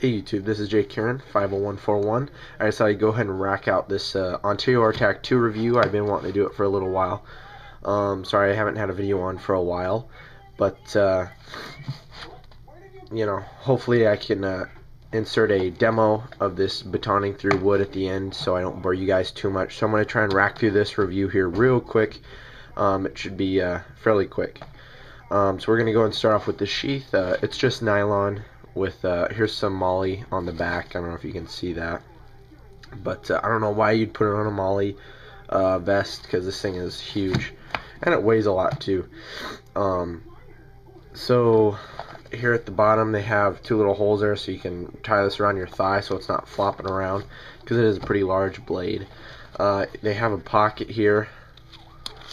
Hey YouTube, this is Jake Karen, 50141. I decided to go ahead and rack out this Ontario RTAC 2 review. I've been wanting to do it for a little while. Sorry I haven't had a video on for a while, but you know, hopefully I can insert a demo of this batoning through wood at the end so I don't bore you guys too much. So I'm going to try and rack through this review here real quick. It should be fairly quick. So we're going to go and start off with the sheath. It's just nylon with here's some molly on the back. I don't know if you can see that, but I don't know why you'd put it on a molly vest, because this thing is huge and it weighs a lot too. So here at the bottom they have two little holes there, so you can tie this around your thigh so it's not flopping around, because it is a pretty large blade. They have a pocket here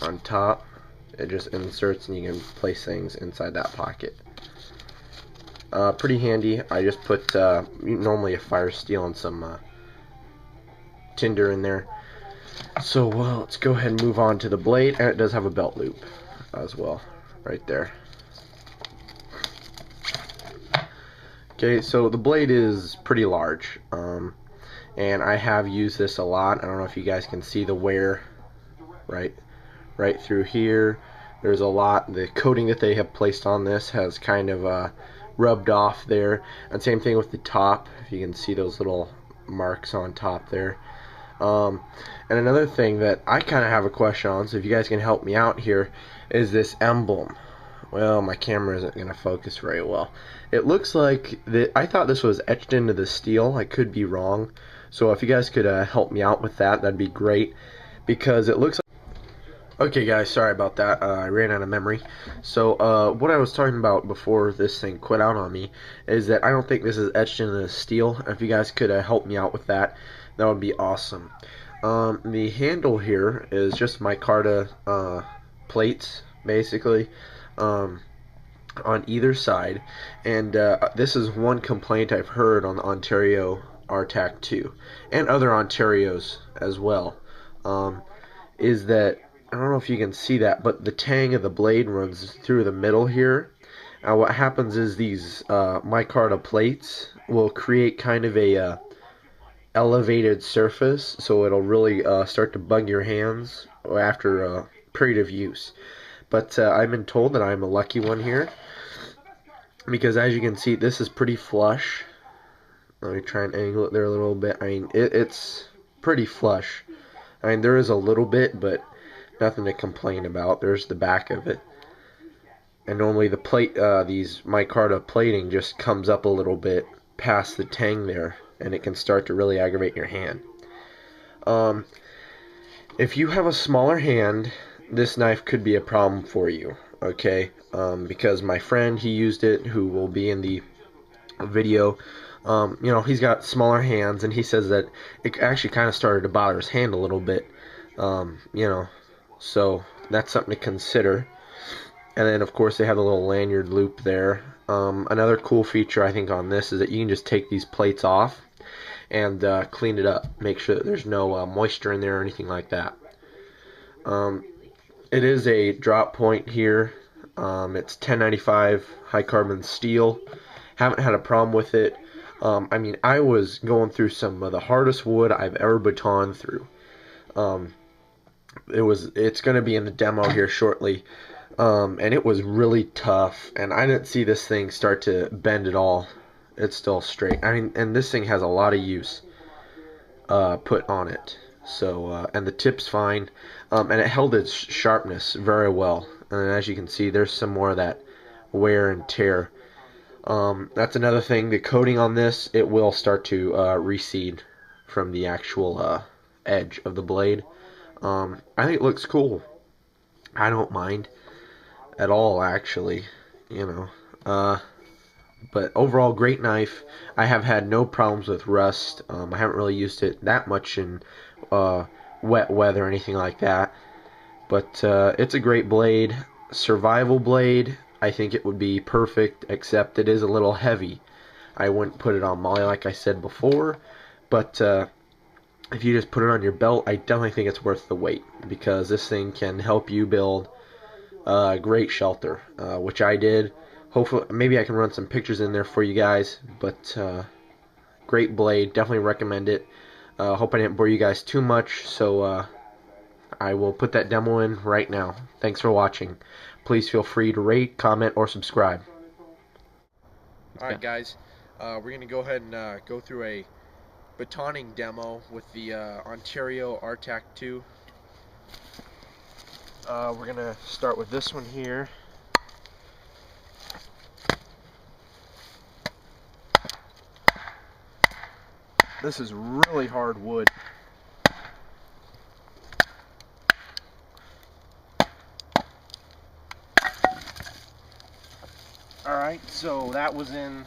on top. It just inserts and you can place things inside that pocket. Pretty handy. I just put normally a fire steel and some tinder in there. So let's go ahead and move on to the blade, and it does have a belt loop as well right there. Okay, so the blade is pretty large, and I have used this a lot. I don't know if you guys can see the wear right through here. There's a lot. The coating that they have placed on this has kind of rubbed off there, and same thing with the top. If you can see those little marks on top there. And another thing that I kind of have a question on, so if you guys can help me out here, is this emblem. Well, my camera isn't going to focus very well. It looks like I thought this was etched into the steel. I could be wrong. So if you guys could help me out with that, that'd be great, because it looks like... Okay guys, sorry about that. I ran out of memory. So what I was talking about before this thing quit out on me is that I don't think this is etched into the steel. If you guys could help me out with that, that would be awesome. The handle here is just micarta plates, basically, on either side. And this is one complaint I've heard on the Ontario RTAC 2 and other Ontarios as well, is that, I don't know if you can see that, but the tang of the blade runs through the middle here. Now what happens is these micarta plates will create kind of a elevated surface, so it'll really start to bug your hands after a period of use. But I've been told that I'm a lucky one here, because as you can see, this is pretty flush. Let me try and angle it there a little bit. I mean, it's pretty flush. I mean, there is a little bit, but nothing to complain about. There's the back of it. And normally the plate, these micarta plating just comes up a little bit past the tang there, and it can start to really aggravate your hand. If you have a smaller hand, this knife could be a problem for you, okay? Because my friend, he used it, who will be in the video. You know, he's got smaller hands, and he says that it actually kind of started to bother his hand a little bit. You know, so that's something to consider. And then of course they have the little lanyard loop there. Another cool feature I think on this is that you can just take these plates off and clean it up, make sure that there's no moisture in there or anything like that. It is a drop point here. It's 1095 high carbon steel. Haven't had a problem with it. I mean, I was going through some of the hardest wood I've ever batoned through. It's going to be in the demo here shortly, and it was really tough, and I didn't see this thing start to bend at all. It's still straight. I mean, and this thing has a lot of use put on it. So and the tip's fine, and it held its sharpness very well. And as you can see, there's some more of that wear and tear. That's another thing. The coating on this, it will start to recede from the actual edge of the blade. I think it looks cool. I don't mind at all, actually, you know. But overall, great knife. I have had no problems with rust. I haven't really used it that much in wet weather or anything like that. But it's a great blade. Survival blade. I think it would be perfect, except it is a little heavy. I wouldn't put it on molly like I said before, but if you just put it on your belt, I definitely think it's worth the wait, because this thing can help you build a great shelter, which I did. Hopefully, maybe I can run some pictures in there for you guys, but Great blade, definitely recommend it. Hope I didn't bore you guys too much, so I will put that demo in right now. Thanks for watching. Please feel free to rate, comment, or subscribe. Alright guys, we're going to go ahead and go through a batoning demo with the Ontario RTAC 2. We're going to start with this one here. This is really hard wood. Alright, so that was in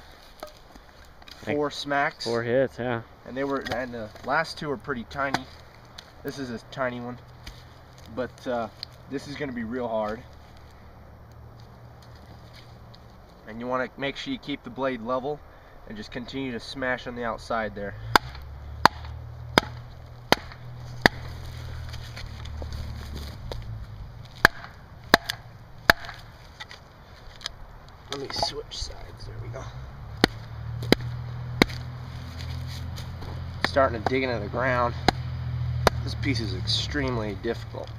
4 smacks. 4 hits, yeah. And the last 2 are pretty tiny. This is a tiny one. But this is going to be real hard. And you want to make sure you keep the blade level and just continue to smash on the outside there. Let me switch sides, there we go. Starting to dig into the ground. This piece is extremely difficult.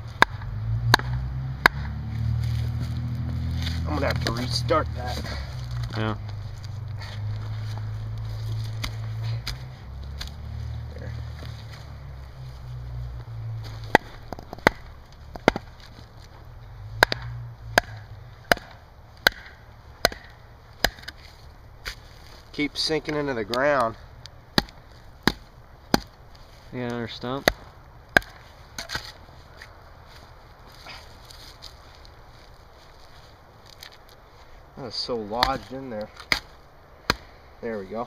I'm gonna have to restart that. Yeah. There. Keep sinking into the ground. You got another stump? That is so lodged in there. There we go.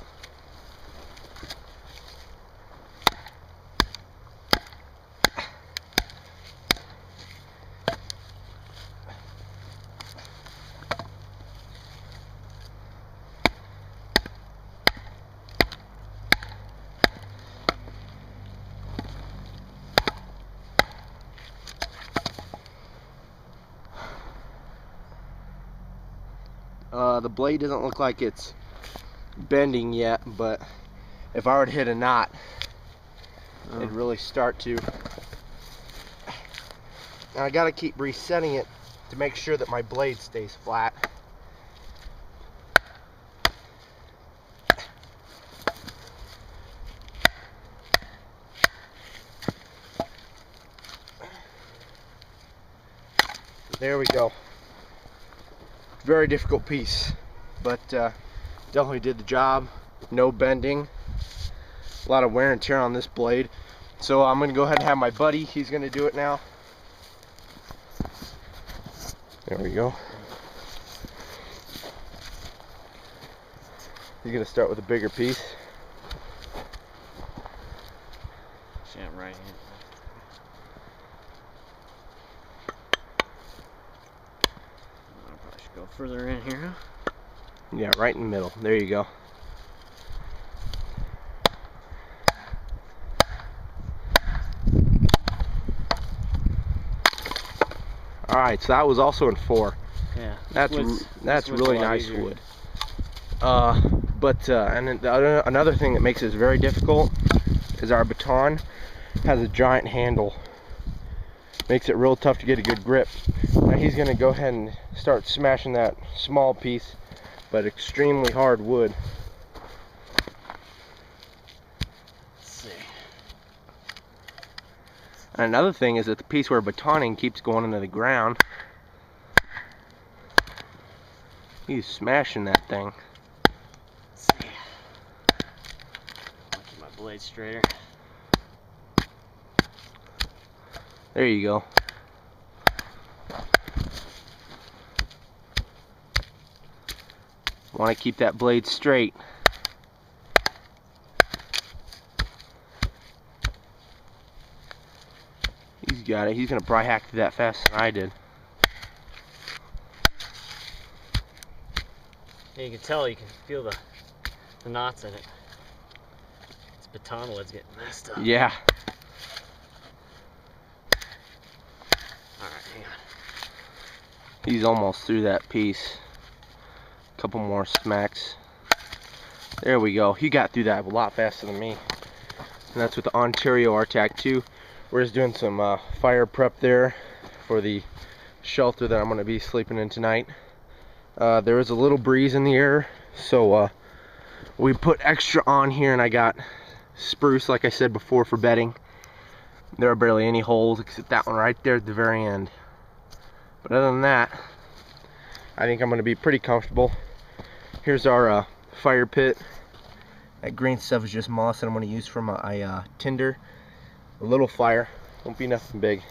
The blade doesn't look like it's bending yet, but if I were to hit a knot, it'd really start to. Now I gotta keep resetting it to make sure that my blade stays flat. There we go. Very difficult piece, but definitely did the job. No bending, a lot of wear and tear on this blade. So I'm gonna go ahead and have my buddy, he's gonna do it now. There we go. He's gonna start with a bigger piece. Jam right in. Go further in here. Yeah, right in the middle. There you go. Alright, so that was also in 4. Yeah. That's really nice wood. And then another thing that makes this very difficult is our baton has a giant handle. Makes it real tough to get a good grip. Now he's going to go ahead and start smashing that small piece, but extremely hard wood. Let's see. And another thing is that the piece where batoning keeps going into the ground. He's smashing that thing. Let's see. I'll keep my blade straighter. There you go. Want to keep that blade straight. He's got it. He's going to probably hack through that faster than I did. Yeah, you can tell, you can feel the knots in it. This baton wood's getting messed up. Yeah. Alright, hang on. He's almost through that piece. Couple more smacks. There we go. He got through that a lot faster than me. And that's with the Ontario RTAC 2. We're just doing some fire prep there for the shelter that I'm going to be sleeping in tonight. There is a little breeze in the air, so we put extra on here, and I got spruce, like I said before, for bedding. There are barely any holes except that one right there at the very end. But other than that, I think I'm going to be pretty comfortable. Here's our fire pit. That green stuff is just moss that I'm going to use for my tinder. A little fire, won't be nothing big.